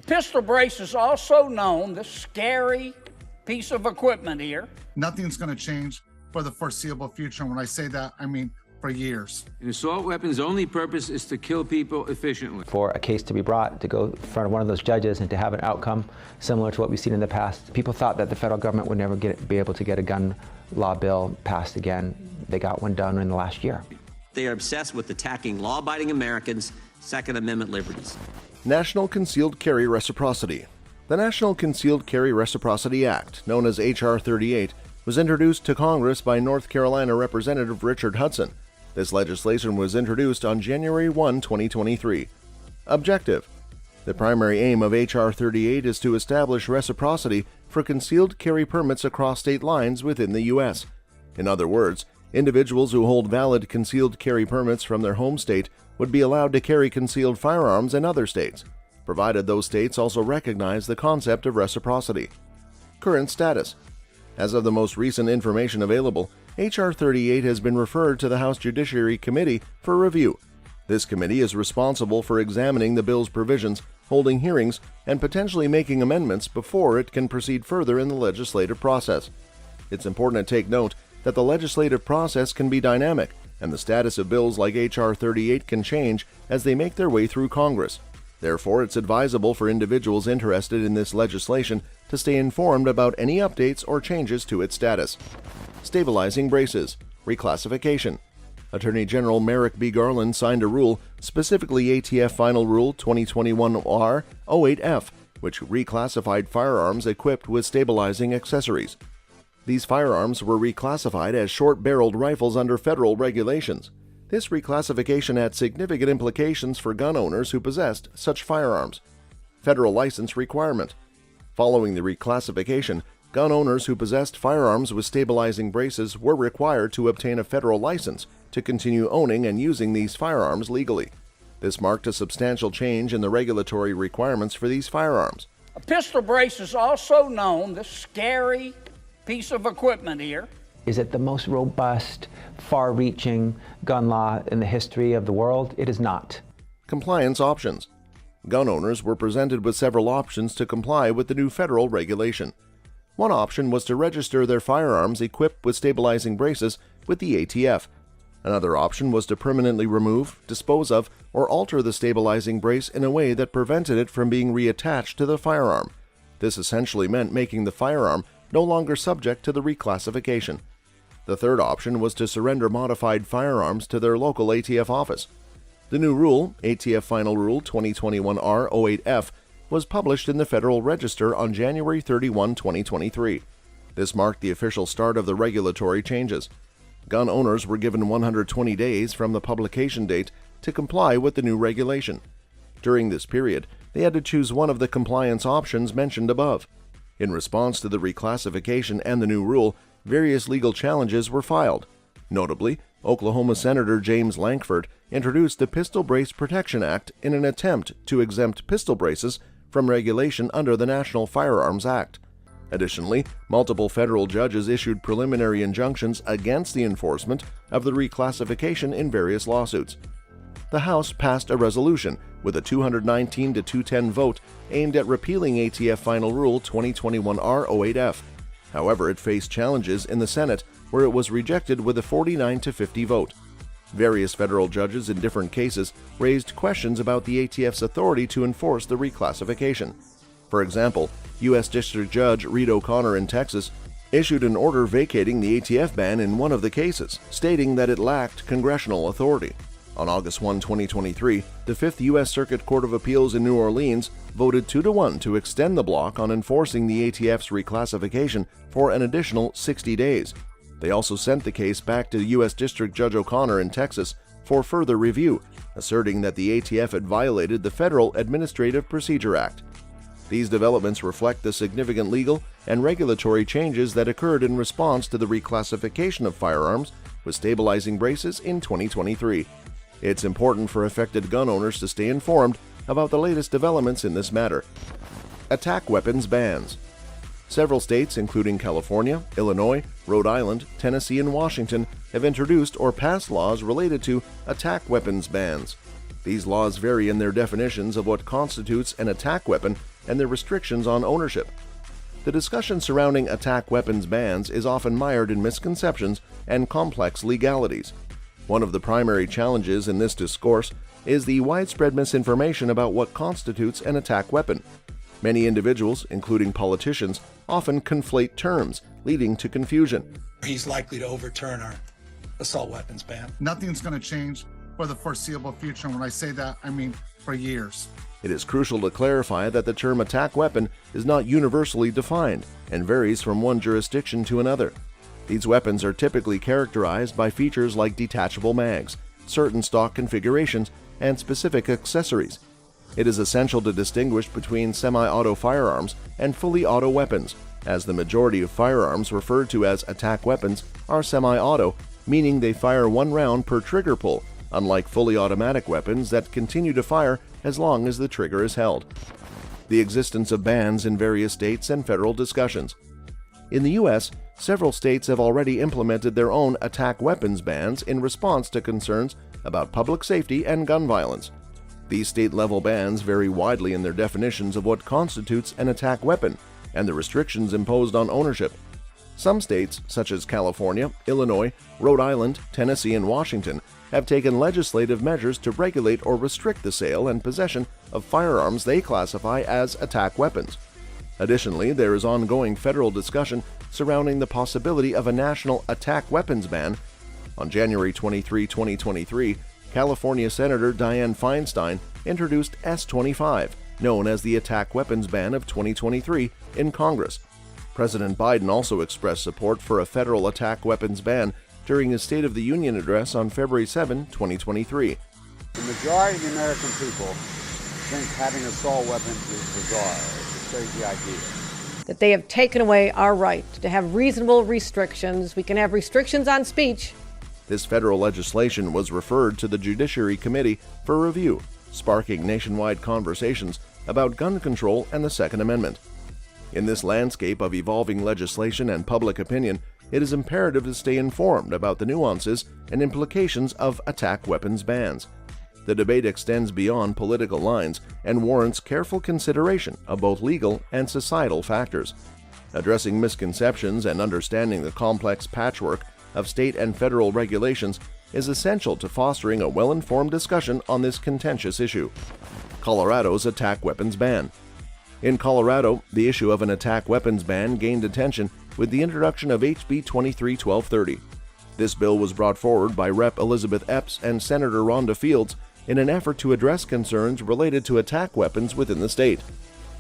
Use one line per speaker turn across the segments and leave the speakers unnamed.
Pistol brace is also known, this scary piece of equipment here.
Nothing's going to change for the foreseeable future. And when I say that, I mean for years.
An assault weapon's only purpose is to kill people efficiently.
For a case to be brought to go in front of one of those judges and to have an outcome similar to what we've seen in the past, people thought that the federal government would never be able to get a gun law bill passed again. They got one done in the last year.
They are obsessed with attacking law-abiding Americans' Second Amendment liberties.
National Concealed Carry Reciprocity. The National Concealed Carry Reciprocity Act, known as H.R. 38, was introduced to Congress by North Carolina Representative Richard Hudson. This legislation was introduced on January 1, 2023. Objective: the primary aim of H.R. 38 is to establish reciprocity for concealed carry permits across state lines within the U.S. In other words, individuals who hold valid concealed carry permits from their home state would be allowed to carry concealed firearms in other states, provided those states also recognize the concept of reciprocity. Current status: as of the most recent information available, H.R. 38 has been referred to the House Judiciary Committee for review. This committee is responsible for examining the bill's provisions, holding hearings, and potentially making amendments before it can proceed further in the legislative process. It's important to take note that the legislative process can be dynamic, and the status of bills like H.R. 38 can change as they make their way through Congress. Therefore, it's advisable for individuals interested in this legislation to stay informed about any updates or changes to its status. Stabilizing braces. Reclassification. Attorney General Merrick B. Garland signed a rule, specifically ATF Final Rule 2021-R-08F, which reclassified firearms equipped with stabilizing accessories. These firearms were reclassified as short-barreled rifles under federal regulations. This reclassification had significant implications for gun owners who possessed such firearms. Federal license requirement. Following the reclassification, gun owners who possessed firearms with stabilizing braces were required to obtain a federal license to continue owning and using these firearms legally. This marked a substantial change in the regulatory requirements for these firearms.
A pistol brace is also known, this scary piece of equipment here.
Is it the most robust, far-reaching gun law in the history of the world? It is not.
Compliance options. Gun owners were presented with several options to comply with the new federal regulation. One option was to register their firearms equipped with stabilizing braces with the ATF. Another option was to permanently remove, dispose of, or alter the stabilizing brace in a way that prevented it from being reattached to the firearm. This essentially meant making the firearm no longer subject to the reclassification. The third option was to surrender modified firearms to their local ATF office. The new rule, ATF Final Rule 2021-R-08F, was published in the Federal Register on January 31, 2023. This marked the official start of the regulatory changes. Gun owners were given 120 days from the publication date to comply with the new regulation. During this period, they had to choose one of the compliance options mentioned above. In response to the reclassification and the new rule, various legal challenges were filed. Notably, Oklahoma Senator James Lankford introduced the Pistol Brace Protection Act in an attempt to exempt pistol braces from regulation under the National Firearms Act. Additionally, multiple federal judges issued preliminary injunctions against the enforcement of the reclassification in various lawsuits. The House passed a resolution with a 219 to 210 vote aimed at repealing ATF Final Rule 2021-R-08F. However, it faced challenges in the Senate, where it was rejected with a 49 to 50 vote. Various federal judges in different cases raised questions about the ATF's authority to enforce the reclassification. For example, U.S. District Judge Reed O'Connor in Texas issued an order vacating the ATF ban in one of the cases, stating that it lacked congressional authority. On August 1, 2023, the 5th U.S. Circuit Court of Appeals in New Orleans voted 2-1 to extend the block on enforcing the ATF's reclassification for an additional 60 days. They also sent the case back to U.S. District Judge O'Connor in Texas for further review, asserting that the ATF had violated the Federal Administrative Procedure Act. These developments reflect the significant legal and regulatory changes that occurred in response to the reclassification of firearms with stabilizing braces in 2023. It's important for affected gun owners to stay informed about the latest developments in this matter. Attack weapons bans. Several states, including California, Illinois, Rhode Island, Tennessee, and Washington, have introduced or passed laws related to attack weapons bans. These laws vary in their definitions of what constitutes an attack weapon and their restrictions on ownership. The discussion surrounding attack weapons bans is often mired in misconceptions and complex legalities. One of the primary challenges in this discourse is the widespread misinformation about what constitutes an attack weapon. Many individuals, including politicians, often conflate terms, leading to confusion.
He's likely to overturn our assault weapons ban.
Nothing's going to change for the foreseeable future. And when I say that, I mean for years.
It is crucial to clarify that the term attack weapon is not universally defined and varies from one jurisdiction to another. These weapons are typically characterized by features like detachable mags, certain stock configurations, and specific accessories. It is essential to distinguish between semi-auto firearms and fully auto weapons, as the majority of firearms referred to as attack weapons are semi-auto, meaning they fire one round per trigger pull, unlike fully automatic weapons that continue to fire as long as the trigger is held. The existence of bans in various states and federal discussions. In the U.S., several states have already implemented their own attack weapons bans in response to concerns about public safety and gun violence. These state-level bans vary widely in their definitions of what constitutes an attack weapon and the restrictions imposed on ownership. Some states, such as California, Illinois, Rhode Island, Tennessee, and Washington, have taken legislative measures to regulate or restrict the sale and possession of firearms they classify as attack weapons. Additionally, there is ongoing federal discussion surrounding the possibility of a national attack weapons ban. On January 23, 2023, California Senator Dianne Feinstein introduced S-25, known as the Attack Weapons Ban of 2023, in Congress. President Biden also expressed support for a federal attack weapons ban during his State of the Union address on February 7, 2023.
The majority of the American people think having assault weapons is bizarre. It's a crazy idea.
That they have taken away our right to have reasonable restrictions. We can have restrictions on speech.
This federal legislation was referred to the Judiciary Committee for review, sparking nationwide conversations about gun control and the Second Amendment. In this landscape of evolving legislation and public opinion, it is imperative to stay informed about the nuances and implications of attack weapons bans. The debate extends beyond political lines and warrants careful consideration of both legal and societal factors. Addressing misconceptions and understanding the complex patchwork of state and federal regulations is essential to fostering a well-informed discussion on this contentious issue. Colorado's attack weapons ban. In Colorado, the issue of an attack weapons ban gained attention with the introduction of HB 23-1230. This bill was brought forward by Rep. Elizabeth Epps and Senator Rhonda Fields in an effort to address concerns related to attack weapons within the state.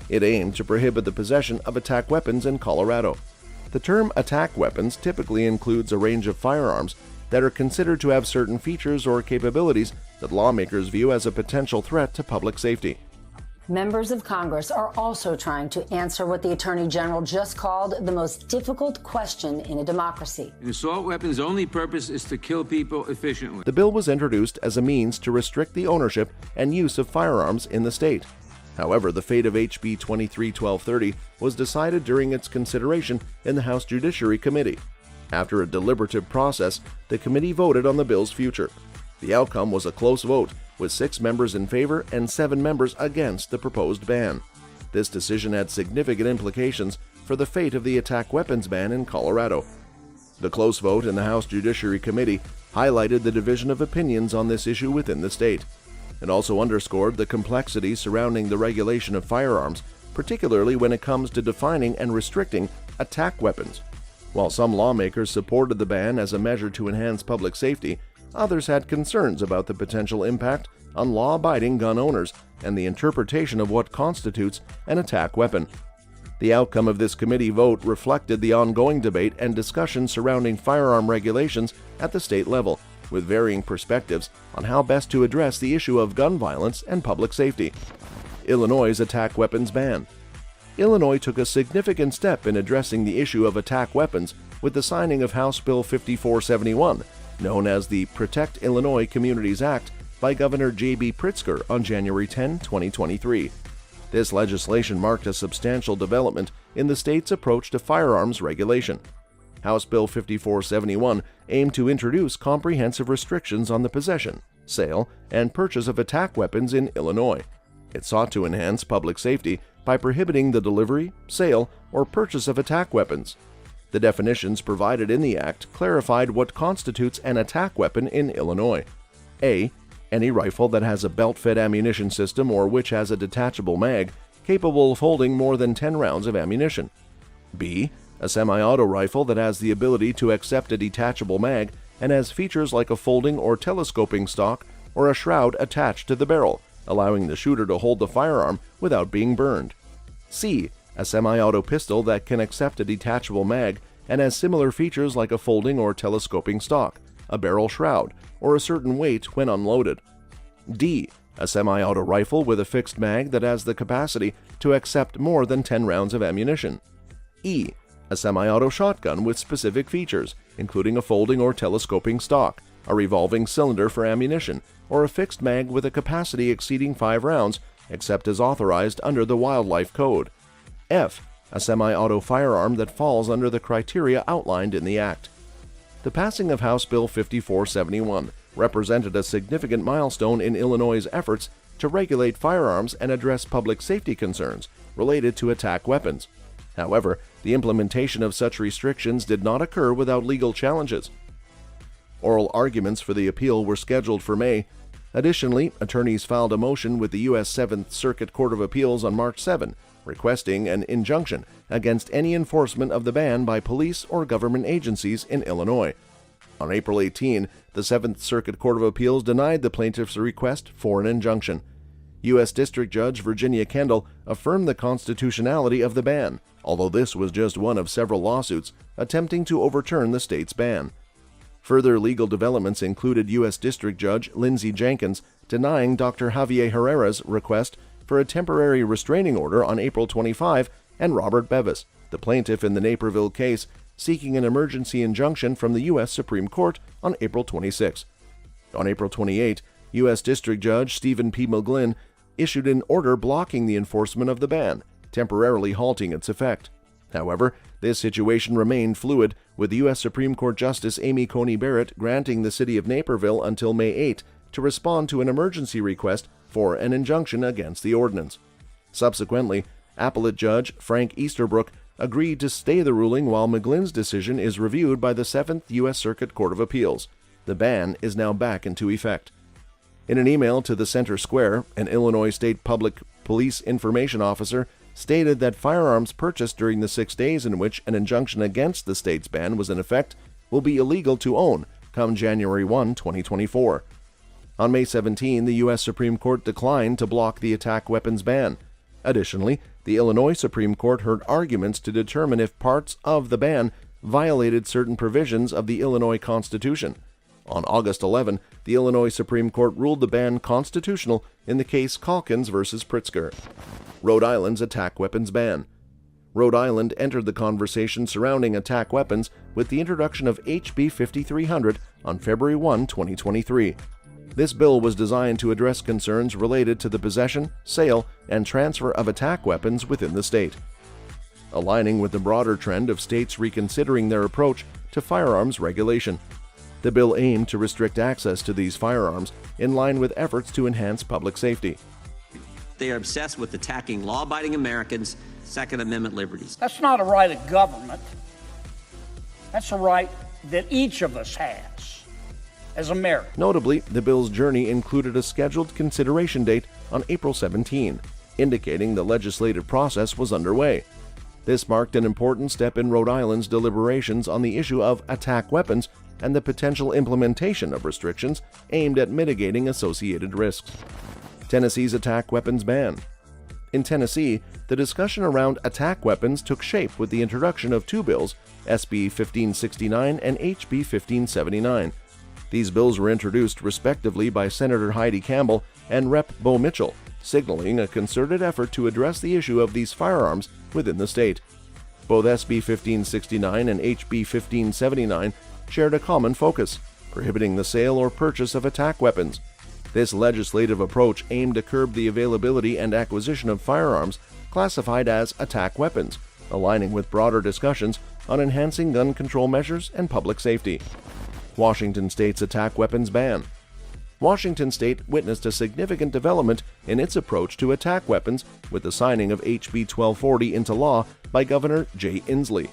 It aimed to prohibit the possession of attack weapons in Colorado. The term attack weapons typically includes a range of firearms that are considered to have certain features or capabilities that lawmakers view as a potential threat to public safety.
Members of Congress are also trying to answer what the Attorney General just called the most difficult question in a democracy.
An assault weapon's only purpose is to kill people efficiently.
The bill was introduced as a means to restrict the ownership and use of firearms in the state. However, the fate of HB 23-1230 was decided during its consideration in the House Judiciary Committee. After a deliberative process, the committee voted on the bill's future. The outcome was a close vote, with 6 members in favor and 7 members against the proposed ban. This decision had significant implications for the fate of the attack weapons ban in Colorado. The close vote in the House Judiciary Committee highlighted the division of opinions on this issue within the state. It also underscored the complexity surrounding the regulation of firearms, particularly when it comes to defining and restricting attack weapons. While some lawmakers supported the ban as a measure to enhance public safety, others had concerns about the potential impact on law-abiding gun owners and the interpretation of what constitutes an attack weapon. The outcome of this committee vote reflected the ongoing debate and discussion surrounding firearm regulations at the state level, with varying perspectives on how best to address the issue of gun violence and public safety. Illinois' attack weapons ban. Illinois took a significant step in addressing the issue of attack weapons with the signing of House Bill 5471, known as the Protect Illinois Communities Act, by Governor J.B. Pritzker on January 10, 2023. This legislation marked a substantial development in the state's approach to firearms regulation. House Bill 5471 aimed to introduce comprehensive restrictions on the possession, sale, and purchase of attack weapons in Illinois. It sought to enhance public safety by prohibiting the delivery, sale, or purchase of attack weapons. The definitions provided in the Act clarified what constitutes an attack weapon in Illinois. A. Any rifle that has a belt-fed ammunition system or which has a detachable mag capable of holding more than 10 rounds of ammunition. B. A semi-auto rifle that has the ability to accept a detachable mag and has features like a folding or telescoping stock or a shroud attached to the barrel, allowing the shooter to hold the firearm without being burned. C. A semi-auto pistol that can accept a detachable mag and has similar features like a folding or telescoping stock, a barrel shroud, or a certain weight when unloaded. D. A semi-auto rifle with a fixed mag that has the capacity to accept more than 10 rounds of ammunition. E. A semi-auto shotgun with specific features, including a folding or telescoping stock, a revolving cylinder for ammunition, or a fixed mag with a capacity exceeding 5 rounds, except as authorized under the Wildlife Code. F. A semi-auto firearm that falls under the criteria outlined in the Act. The passing of House Bill 5471 represented a significant milestone in Illinois' efforts to regulate firearms and address public safety concerns related to attack weapons. However, the implementation of such restrictions did not occur without legal challenges. Oral arguments for the appeal were scheduled for May. Additionally, attorneys filed a motion with the U.S. 7th Circuit Court of Appeals on March 7, requesting an injunction against any enforcement of the ban by police or government agencies in Illinois. On April 18, the 7th Circuit Court of Appeals denied the plaintiff's request for an injunction. U.S. District Judge Virginia Kendall affirmed the constitutionality of the ban, although this was just one of several lawsuits attempting to overturn the state's ban. Further legal developments included U.S. District Judge Lindsey Jenkins denying Dr. Javier Herrera's request for a temporary restraining order on April 25 and Robert Bevis, the plaintiff in the Naperville case, seeking an emergency injunction from the U.S. Supreme Court on April 26. On April 28, U.S. District Judge Stephen P. McGlynn issued an order blocking the enforcement of the ban, temporarily halting its effect. However, this situation remained fluid, with U.S. Supreme Court Justice Amy Coney Barrett granting the city of Naperville until May 8 to respond to an emergency request for an injunction against the ordinance. Subsequently, Appellate Judge Frank Easterbrook agreed to stay the ruling while McGlynn's decision is reviewed by the 7th U.S. Circuit Court of Appeals. The ban is now back into effect. In an email to the Center Square, an Illinois State Public Police Information Officer stated that firearms purchased during the 6 days in which an injunction against the state's ban was in effect will be illegal to own come January 1, 2024. On May 17, the U.S. Supreme Court declined to block the attack weapons ban. Additionally, the Illinois Supreme Court heard arguments to determine if parts of the ban violated certain provisions of the Illinois Constitution. On August 11, the Illinois Supreme Court ruled the ban constitutional in the case Calkins v. Pritzker. Rhode Island's attack weapons ban. Rhode Island entered the conversation surrounding attack weapons with the introduction of HB 5300 on February 1, 2023. This bill was designed to address concerns related to the possession, sale, and transfer of attack weapons within the state. Aligning with the broader trend of states reconsidering their approach to firearms regulation, the bill aimed to restrict access to these firearms in line with efforts to enhance public safety.
They are obsessed with attacking law-abiding Americans' Second Amendment liberties.
That's not a right of government. That's a right that each of us has as Americans.
Notably, the bill's journey included a scheduled consideration date on April 17, indicating the legislative process was underway. This marked an important step in Rhode Island's deliberations on the issue of attack weapons and the potential implementation of restrictions aimed at mitigating associated risks. Tennessee's attack weapons ban. In Tennessee, the discussion around attack weapons took shape with the introduction of two bills, SB 1569 and HB 1579. These bills were introduced respectively by Senator Heidi Campbell and Rep. Bo Mitchell, signaling a concerted effort to address the issue of these firearms within the state. Both SB 1569 and HB 1579 shared a common focus, prohibiting the sale or purchase of attack weapons. This legislative approach aimed to curb the availability and acquisition of firearms classified as attack weapons, aligning with broader discussions on enhancing gun control measures and public safety. Washington State's attack weapons ban. Washington State witnessed a significant development in its approach to attack weapons with the signing of HB 1240 into law by Governor Jay Inslee.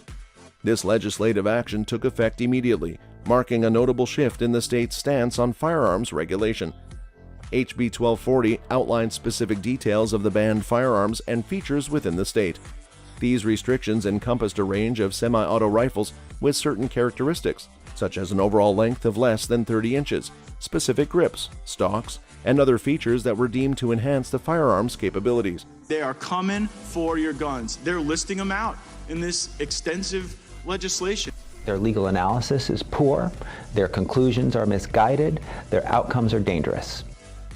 This legislative action took effect immediately, marking a notable shift in the state's stance on firearms regulation. HB 1240 outlines specific details of the banned firearms and features within the state. These restrictions encompassed a range of semi-auto rifles with certain characteristics, such as an overall length of less than 30 inches, specific grips, stocks, and other features that were deemed to enhance the firearm's capabilities.
They are coming for your guns. They're listing them out in this extensive legislation.
Their legal analysis is poor, their conclusions are misguided, their outcomes are dangerous.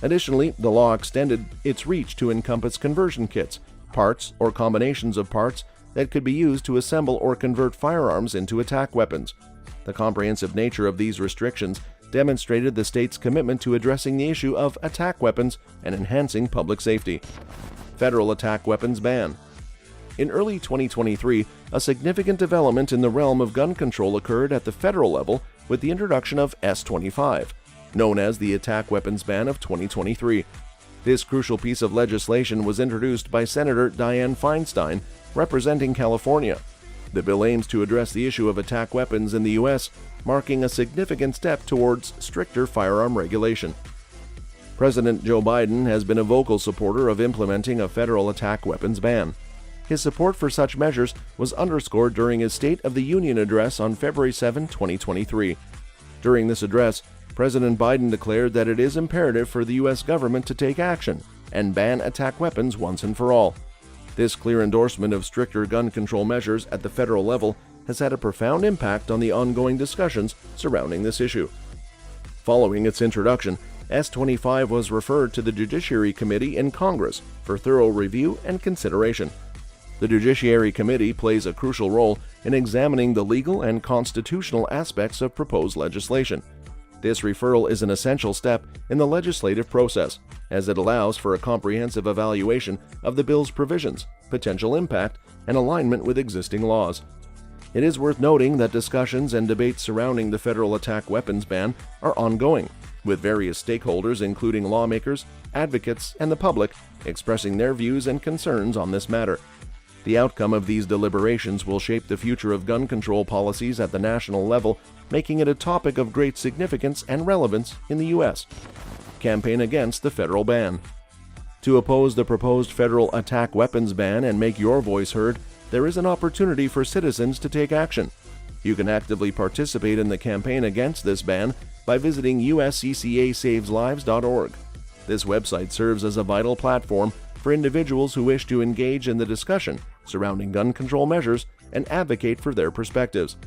Additionally, the law extended its reach to encompass conversion kits, parts or combinations of parts that could be used to assemble or convert firearms into attack weapons. The comprehensive nature of these restrictions demonstrated the state's commitment to addressing the issue of attack weapons and enhancing public safety. Federal attack weapons ban. In early 2023, a significant development in the realm of gun control occurred at the federal level with the introduction of S-25, known as the Attack Weapons Ban of 2023. This crucial piece of legislation was introduced by Senator Dianne Feinstein, representing California. The bill aims to address the issue of attack weapons in the U.S., marking a significant step towards stricter firearm regulation. President Joe Biden has been a vocal supporter of implementing a federal attack weapons ban. His support for such measures was underscored during his State of the Union address on February 7, 2023. During this address, President Biden declared that it is imperative for the U.S. government to take action and ban attack weapons once and for all. This clear endorsement of stricter gun control measures at the federal level has had a profound impact on the ongoing discussions surrounding this issue. Following its introduction, S-25 was referred to the Judiciary Committee in Congress for thorough review and consideration. The Judiciary Committee plays a crucial role in examining the legal and constitutional aspects of proposed legislation. This referral is an essential step in the legislative process, as it allows for a comprehensive evaluation of the bill's provisions, potential impact, and alignment with existing laws. It is worth noting that discussions and debates surrounding the federal attack weapons ban are ongoing, with various stakeholders including lawmakers, advocates, and the public expressing their views and concerns on this matter. The outcome of these deliberations will shape the future of gun control policies at the national level, making it a topic of great significance and relevance in the U.S. Campaign against the federal ban. To oppose the proposed federal attack weapons ban and make your voice heard, there is an opportunity for citizens to take action. You can actively participate in the campaign against this ban by visiting usccasaveslives.org. This website serves as a vital platform for individuals who wish to engage in the discussion surrounding gun control measures and advocate for their perspectives.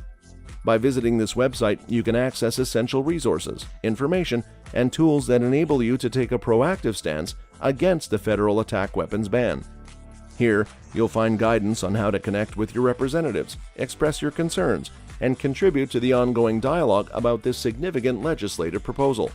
By visiting this website, you can access essential resources, information, and tools that enable you to take a proactive stance against the federal attack weapons ban. Here, you'll find guidance on how to connect with your representatives, express your concerns, and contribute to the ongoing dialogue about this significant legislative proposal.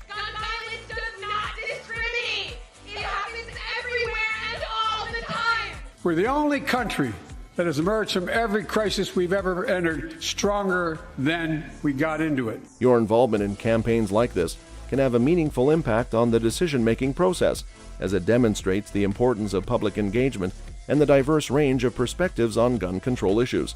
Gun violence does not discriminate. It happens everywhere and all the time.
We're the only country that has emerged from every crisis we've ever entered stronger than we got into it.
Your involvement in campaigns like this can have a meaningful impact on the decision-making process, as it demonstrates the importance of public engagement and the diverse range of perspectives on gun control issues.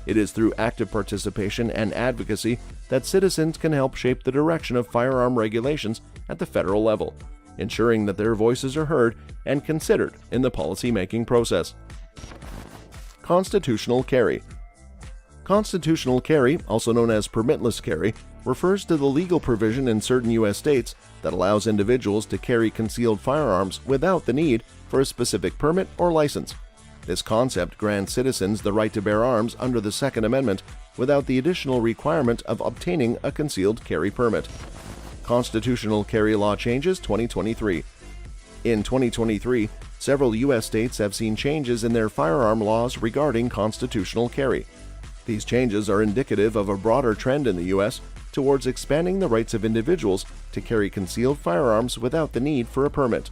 It is through active participation and advocacy that citizens can help shape the direction of firearm regulations at the federal level, ensuring that their voices are heard and considered in the policy-making process. Constitutional carry. Constitutional carry, also known as permitless carry, refers to the legal provision in certain U.S. states that allows individuals to carry concealed firearms without the need for a specific permit or license. This concept grants citizens the right to bear arms under the Second Amendment without the additional requirement of obtaining a concealed carry permit. Constitutional Carry Law Changes 2023. In 2023, several U.S. states have seen changes in their firearm laws regarding constitutional carry. These changes are indicative of a broader trend in the U.S. towards expanding the rights of individuals to carry concealed firearms without the need for a permit.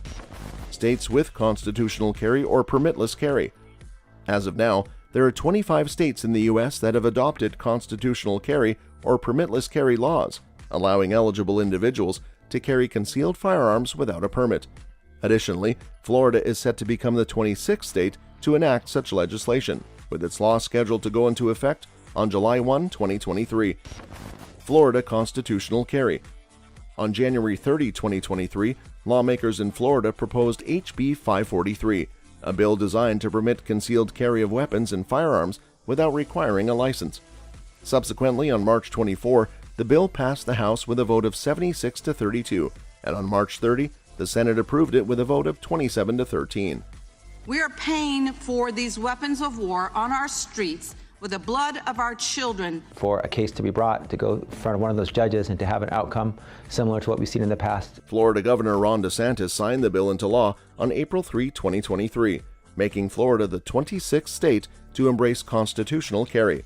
States with constitutional carry or permitless carry. As of now, there are 25 states in the U.S. that have adopted constitutional carry or permitless carry laws, allowing eligible individuals to carry concealed firearms without a permit. Additionally, Florida is set to become the 26th state to enact such legislation, with its law scheduled to go into effect on July 1, 2023. Florida constitutional carry. On January 30, 2023, lawmakers in Florida proposed HB 543, a bill designed to permit concealed carry of weapons and firearms without requiring a license. Subsequently, on March 24, the bill passed the House with a vote of 76 to 32, and on March 30, the Senate approved it with a vote of 27 to 13.
We are paying for these weapons of war on our streets with the blood of our children.
For a case to be brought to go in front of one of those judges and to have an outcome similar to what we've seen in the past.
Florida Governor Ron DeSantis signed the bill into law on April 3, 2023, making Florida the 26th state to embrace constitutional carry.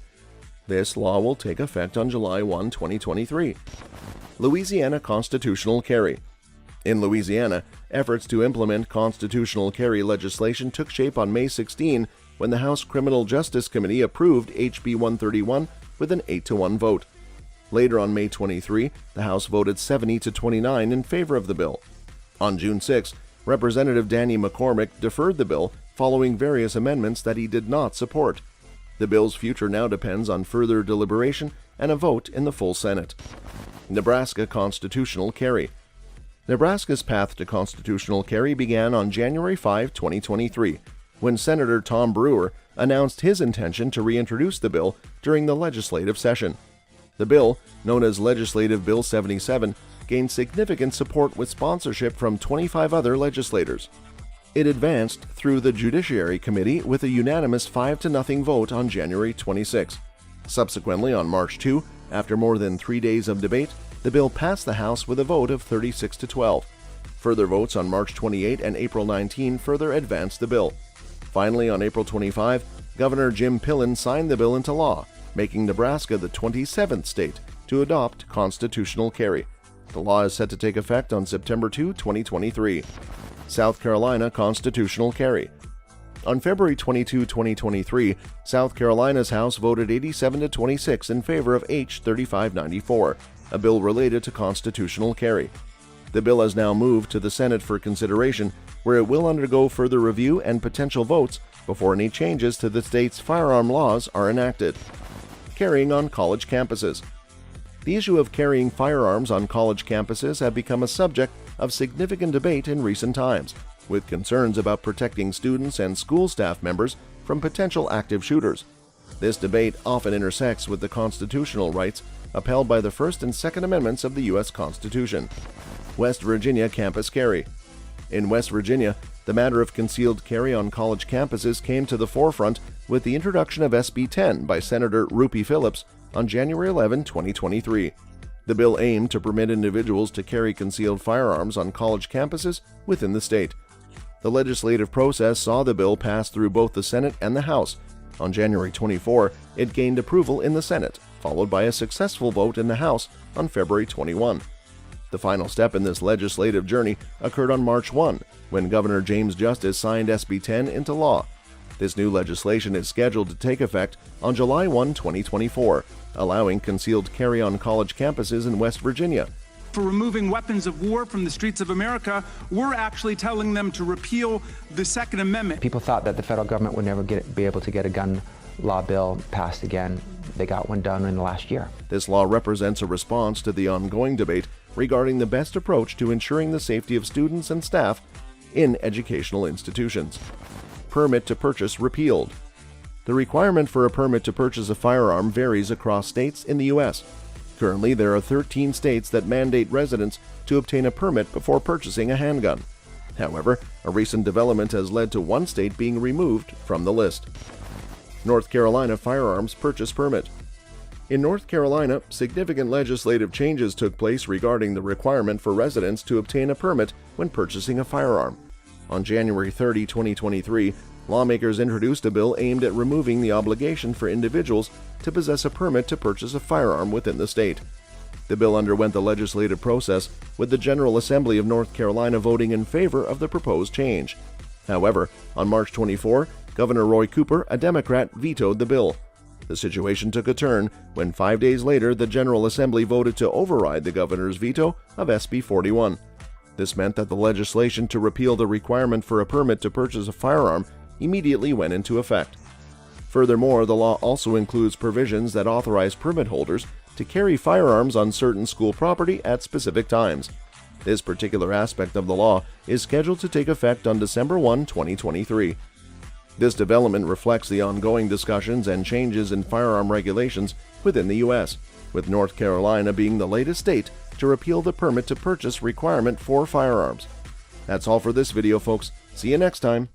This law will take effect on July 1, 2023. Louisiana constitutional carry. In Louisiana, efforts to implement constitutional carry legislation took shape on May 16 when the House Criminal Justice Committee approved HB 131 with an 8-to-1 vote. Later on May 23, the House voted 70 to 29 in favor of the bill. On June 6, Representative Danny McCormick deferred the bill following various amendments that he did not support. The bill's future now depends on further deliberation and a vote in the full Senate. Nebraska constitutional carry. Nebraska's path to constitutional carry began on January 5, 2023, when Senator Tom Brewer announced his intention to reintroduce the bill during the legislative session. The bill, known as Legislative Bill 77, gained significant support with sponsorship from 25 other legislators. It advanced through the Judiciary Committee with a unanimous 5-0 vote on January 26. Subsequently, on March 2, after more than 3 days of debate, the bill passed the House with a vote of 36 to 12. Further votes on March 28 and April 19 further advanced the bill. Finally, on April 25, Governor Jim Pillen signed the bill into law, making Nebraska the 27th state to adopt constitutional carry. The law is set to take effect on September 2, 2023. South Carolina constitutional carry. On February 22, 2023, South Carolina's House voted 87 to 26 in favor of H. 3594, a bill related to constitutional carry. The bill has now moved to the Senate for consideration, where it will undergo further review and potential votes before any changes to the state's firearm laws are enacted. Carrying on college campuses. The issue of carrying firearms on college campuses have become a subject of significant debate in recent times, with concerns about protecting students and school staff members from potential active shooters. This debate often intersects with the constitutional rights upheld by the First and Second Amendments of the U.S. Constitution. West Virginia campus carry. In West Virginia, the matter of concealed carry on college campuses came to the forefront with the introduction of SB 10 by Senator Rupi Phillips on January 11, 2023. The bill aimed to permit individuals to carry concealed firearms on college campuses within the state. The legislative process saw the bill pass through both the Senate and the House. On January 24, it gained approval in the Senate, followed by a successful vote in the House on February 21. The final step in this legislative journey occurred on March 1, when Governor James Justice signed SB 10 into law. This new legislation is scheduled to take effect on July 1, 2024, allowing concealed carry on college campuses in West Virginia.
For removing weapons of war from the streets of America, we're actually telling them to repeal the Second Amendment.
People thought that the federal government would never be able to get a gun law bill passed again. They got one done in the last year.
This law represents a response to the ongoing debate regarding the best approach to ensuring the safety of students and staff in educational institutions. Permit to purchase repealed. The requirement for a permit to purchase a firearm varies across states in the U.S. Currently, there are 13 states that mandate residents to obtain a permit before purchasing a handgun. However, a recent development has led to one state being removed from the list. North Carolina firearms purchase permit. In North Carolina, significant legislative changes took place regarding the requirement for residents to obtain a permit when purchasing a firearm. On January 30, 2023, lawmakers introduced a bill aimed at removing the obligation for individuals to possess a permit to purchase a firearm within the state. The bill underwent the legislative process, with the General Assembly of North Carolina voting in favor of the proposed change. However, on March 24, Governor Roy Cooper, a Democrat, vetoed the bill. The situation took a turn when 5 days later the General Assembly voted to override the governor's veto of SB 41. This meant that the legislation to repeal the requirement for a permit to purchase a firearm immediately went into effect. Furthermore, the law also includes provisions that authorize permit holders to carry firearms on certain school property at specific times. This particular aspect of the law is scheduled to take effect on December 1, 2023. This development reflects the ongoing discussions and changes in firearm regulations within the U.S., with North Carolina being the latest state to repeal the permit to purchase requirement for firearms. That's all for this video, folks. See you next time.